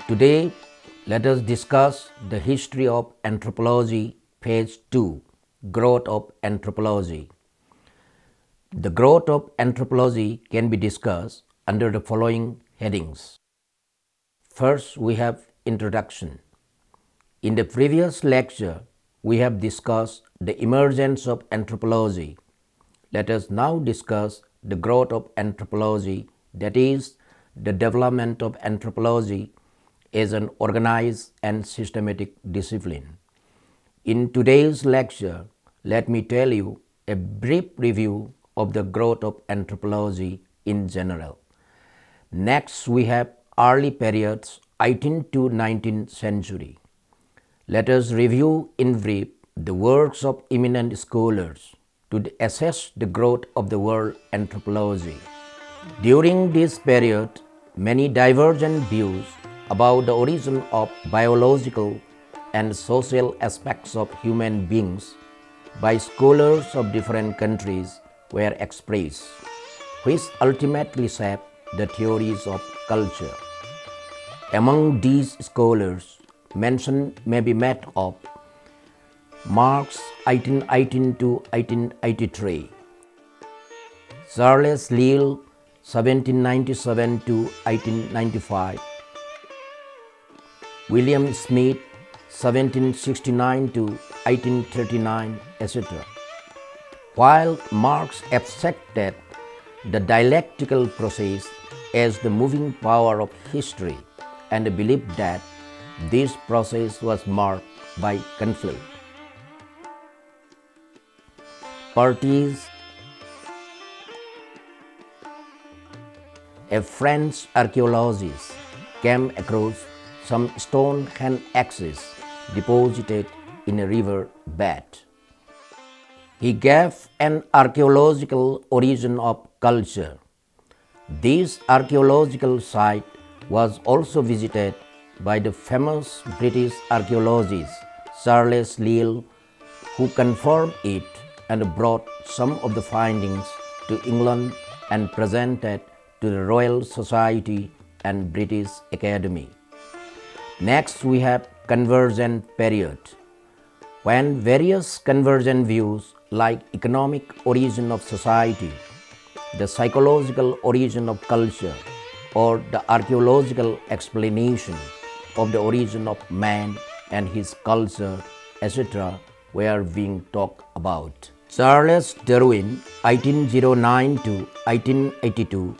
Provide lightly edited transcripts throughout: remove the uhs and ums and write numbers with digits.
Today, let us discuss the history of anthropology, phase 2, growth of anthropology. The growth of anthropology can be discussed under the following headings. First, we have introduction. In the previous lecture, we have discussed the emergence of anthropology. Let us now discuss the growth of anthropology, that is, the development of anthropology as an organized and systematic discipline. In today's lecture, let me tell you a brief review of the growth of anthropology in general. Next, we have early periods 18th to 19th century. Let us review in brief the works of eminent scholars to assess the growth of the world anthropology. During this period, many divergent views about the origin of biological and social aspects of human beings by scholars of different countries were expressed, which ultimately shaped the theories of culture. Among these scholars, mention may be made of Marx 1818 to 1883, Charles Lyell 1797 to 1895, William Smith 1769 to 1839, etc. While Marx accepted the dialectical process as the moving power of history and believed that this process was marked by conflict. Parties. A French archaeologist came across some stone hand axes deposited in a river bed. He gave an archaeological origin of culture. This archaeological site was also visited by the famous British archaeologist Charles Lyell, who confirmed it and brought some of the findings to England and presented to the Royal Society and British Academy. Next, we have convergent period, when various convergent views like economic origin of society, the psychological origin of culture, or the archaeological explanation of the origin of man and his culture, etc., were being talked about. Charles Darwin, 1809 to 1882,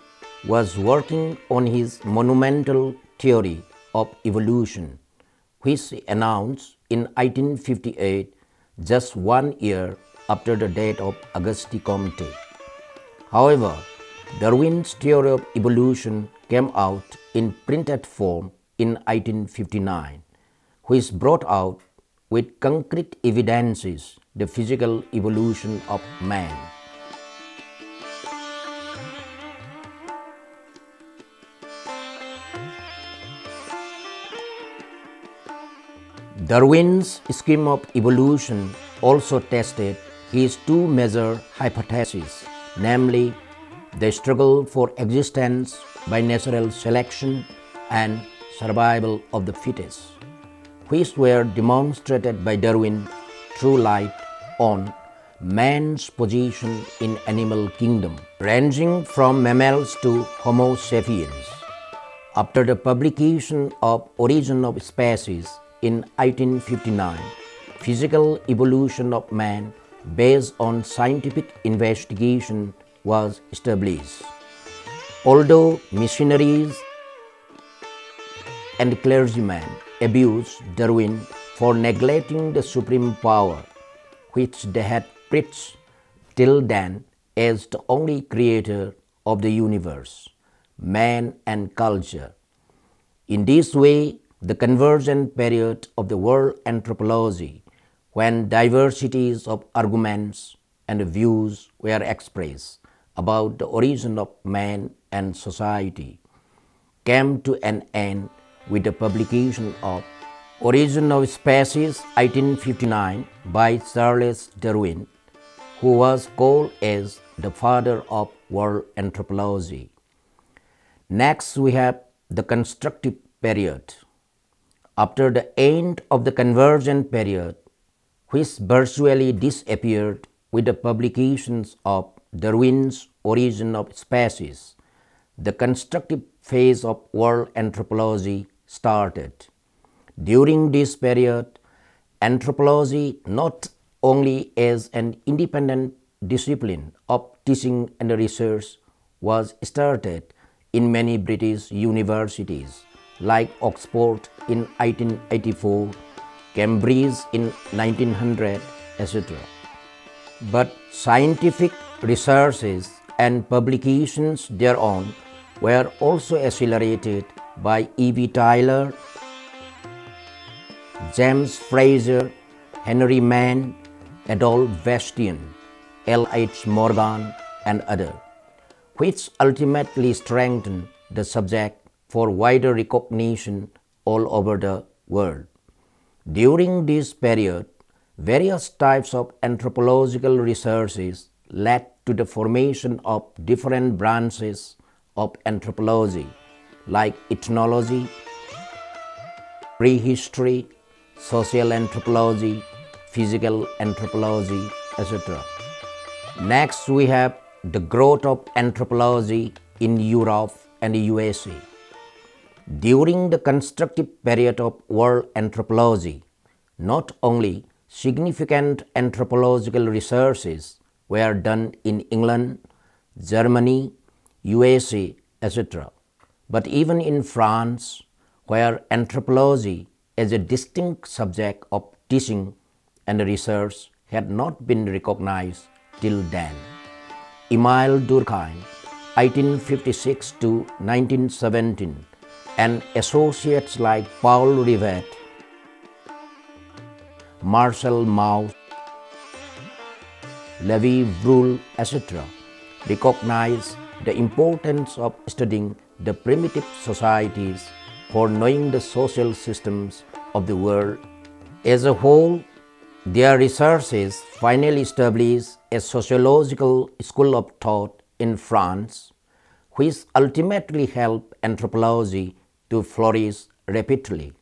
was working on his monumental theory of evolution, which he announced in 1858, just 1 year after the death of Auguste Comte. However, Darwin's theory of evolution came out in printed form in 1859, which brought out with concrete evidences the physical evolution of man. Darwin's scheme of evolution also tested his two major hypotheses, namely the struggle for existence by natural selection and survival of the fittest, which were demonstrated by Darwin through light on man's position in animal kingdom, ranging from mammals to Homo sapiens. After the publication of Origin of Species in 1859, physical evolution of man based on scientific investigation was established. Although missionaries and clergymen abused Darwin for neglecting the supreme power which they had preached till then as the only creator of the universe, man and culture. In this way, the convergent period of the world anthropology, when diversities of arguments and views were expressed about the origin of man and society, came to an end with the publication of Origin of Species 1859 by Charles Darwin, who was called as the father of world anthropology. Next, we have the Constructive Period, After the end of the convergent period, which virtually disappeared with the publications of Darwin's Origin of Species, the constructive phase of world anthropology started. During this period, anthropology not only as an independent discipline of teaching and research was started in many British universities like Oxford in 1884, Cambridge in 1900, etc. But scientific researches and publications thereon were also accelerated by E.B. Tylor, James Fraser, Henry Mann, Adolphe Bastien, L.H. Morgan, and others, which ultimately strengthened the subject for wider recognition all over the world. During this period, various types of anthropological researches led to the formation of different branches of anthropology like ethnology, prehistory, social anthropology, physical anthropology, etc. Next, we have the growth of anthropology in Europe and the USA. During the constructive period of world anthropology, not only significant anthropological researches were done in England, Germany, USA, etc., but even in France, where anthropology as a distinct subject of teaching and research had not been recognized till then. Emile Durkheim, 1856 to 1917, and associates like Paul Rivet, Marcel Mauss, Levi Bruhl, etc., recognize the importance of studying the primitive societies for knowing the social systems of the world as a whole. Their researches finally established a sociological school of thought in France, which ultimately helped anthropology to flourish rapidly.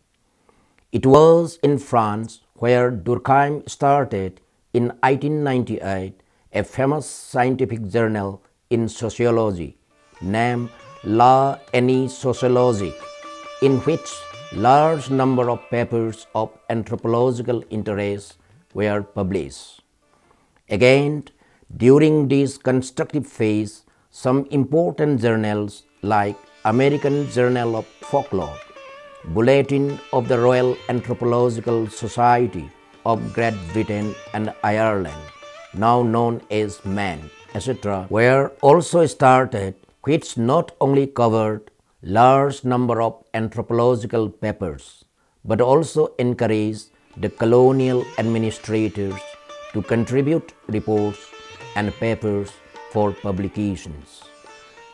It was in France where Durkheim started in 1898 a famous scientific journal in sociology named La Année Sociologique, in which large number of papers of anthropological interest were published. Again, during this constructive phase, some important journals like American Journal of Folklore, Bulletin of the Royal Anthropological Society of Great Britain and Ireland, now known as MAN, etc., were also started, which not only covered large number of anthropological papers, but also encouraged the colonial administrators to contribute reports and papers for publications,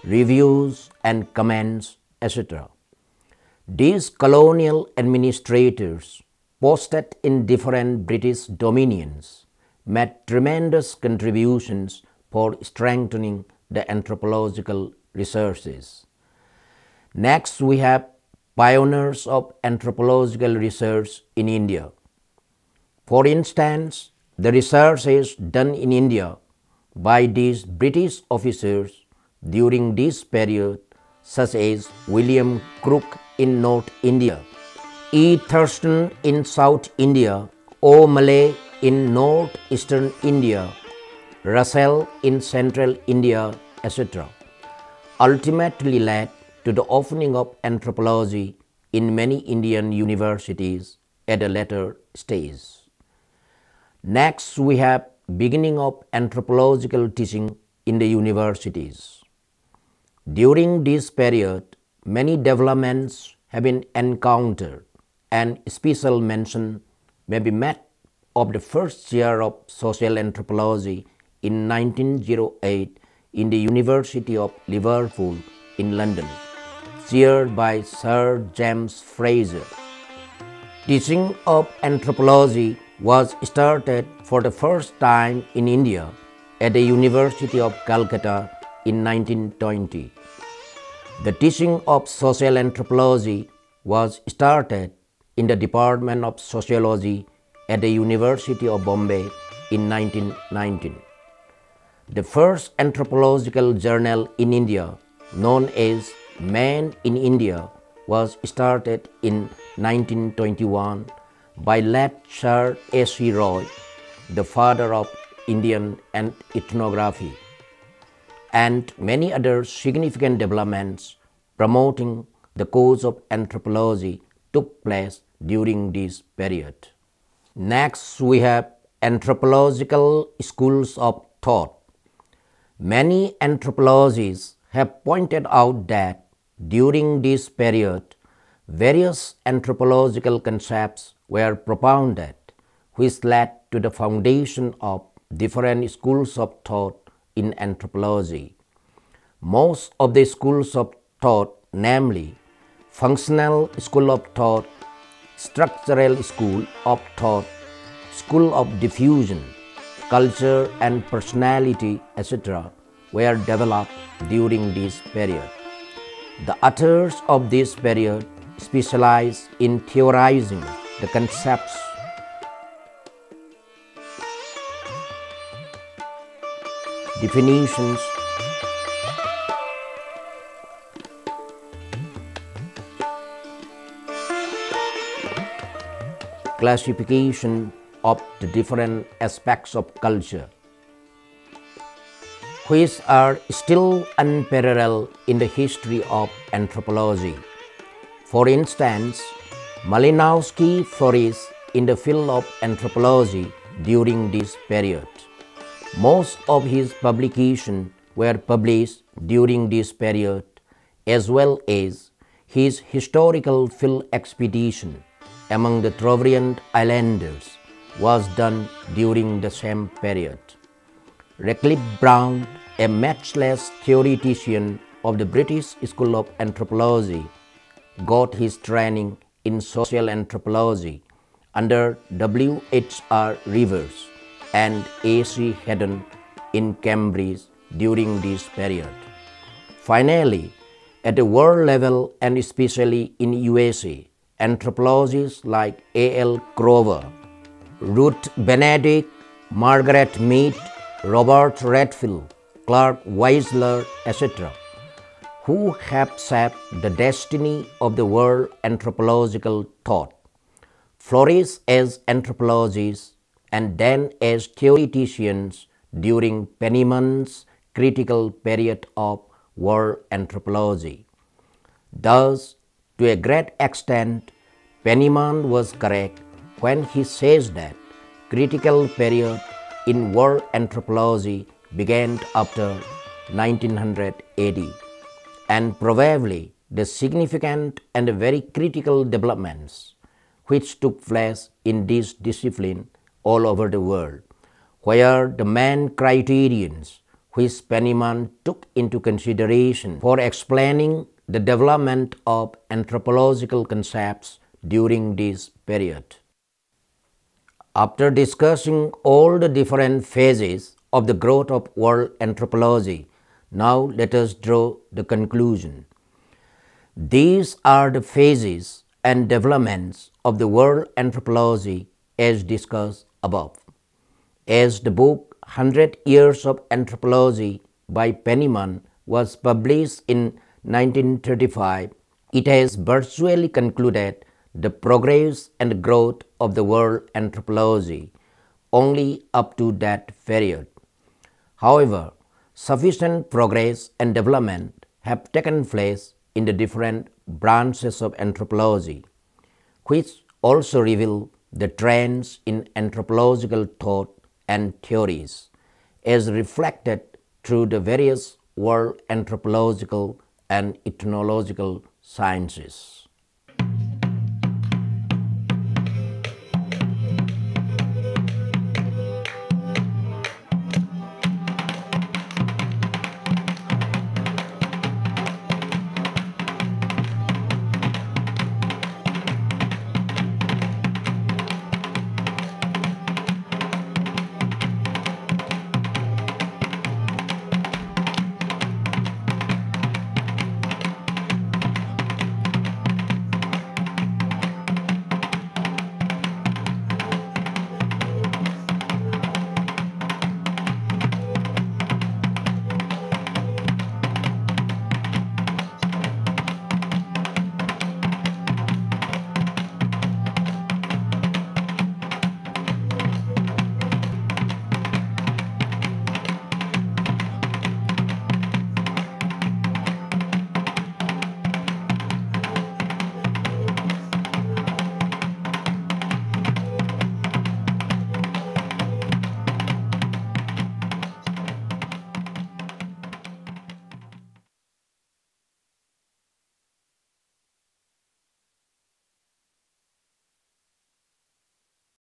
reviews and comments, etc. These colonial administrators, posted in different British dominions, made tremendous contributions for strengthening the anthropological researches. Next, we have pioneers of anthropological research in India. For instance, the researches done in India by these British officers during this period, such as William Crook in North India, E. Thurston in South India, O. Malay in northeastern India, Russell in central India, etc., ultimately led to the opening of anthropology in many Indian universities at a later stage. Next, we have beginning of anthropological teaching in the universities. During this period, many developments have been encountered, and special mention may be made of the first year of social anthropology in 1908 in the University of Liverpool in London, chaired by Sir James Fraser. Teaching of anthropology was started for the first time in India at the University of Calcutta in 1920. The teaching of social anthropology was started in the Department of Sociology at the University of Bombay in 1919. The first anthropological journal in India, known as Man in India, was started in 1921 by late Sir A.C. Roy, the father of Indian ethnography, and many other significant developments promoting the cause of anthropology took place during this period. Next, we have anthropological schools of thought. Many anthropologists have pointed out that during this period, various anthropological concepts were propounded, which led to the foundation of different schools of thought in anthropology. Most of the schools of thought, namely functional school of thought, structural school of thought, school of diffusion, culture and personality, etc., were developed during this period. The authors of this period specialized in theorizing the concepts, definitions, classification of the different aspects of culture, which are still unparalleled in the history of anthropology. For instance, Malinowski flourished in the field of anthropology during this period. Most of his publications were published during this period, as well as his historical field expedition among the Trobriand Islanders was done during the same period. Radcliffe Brown, a matchless theoretician of the British School of Anthropology, got his training in social anthropology under W.H.R. Rivers and A.C. Haddon in Cambridge during this period. Finally, at the world level and especially in USA, anthropologists like A.L. Grover, Ruth Benedict, Margaret Mead, Robert Redfield, Clark Weisler, etc., who have shaped the destiny of the world anthropological thought, flourished as anthropologists and then as theoreticians during Penniman's critical period of world anthropology. Thus, to a great extent, Penniman was correct when he says that critical period in world anthropology began after 1900 AD, and probably the significant and very critical developments which took place in this discipline all over the world, where the main criterions which Penniman took into consideration for explaining the development of anthropological concepts during this period. After discussing all the different phases of the growth of world anthropology, now let us draw the conclusion. These are the phases and developments of the world anthropology as discussed above. As the book 100 Years of Anthropology by Penniman was published in 1935, it has virtually concluded the progress and growth of the world anthropology only up to that period. However, sufficient progress and development have taken place in the different branches of anthropology, which also reveal the trends in anthropological thought and theories, as reflected through the various world anthropological and ethnological sciences.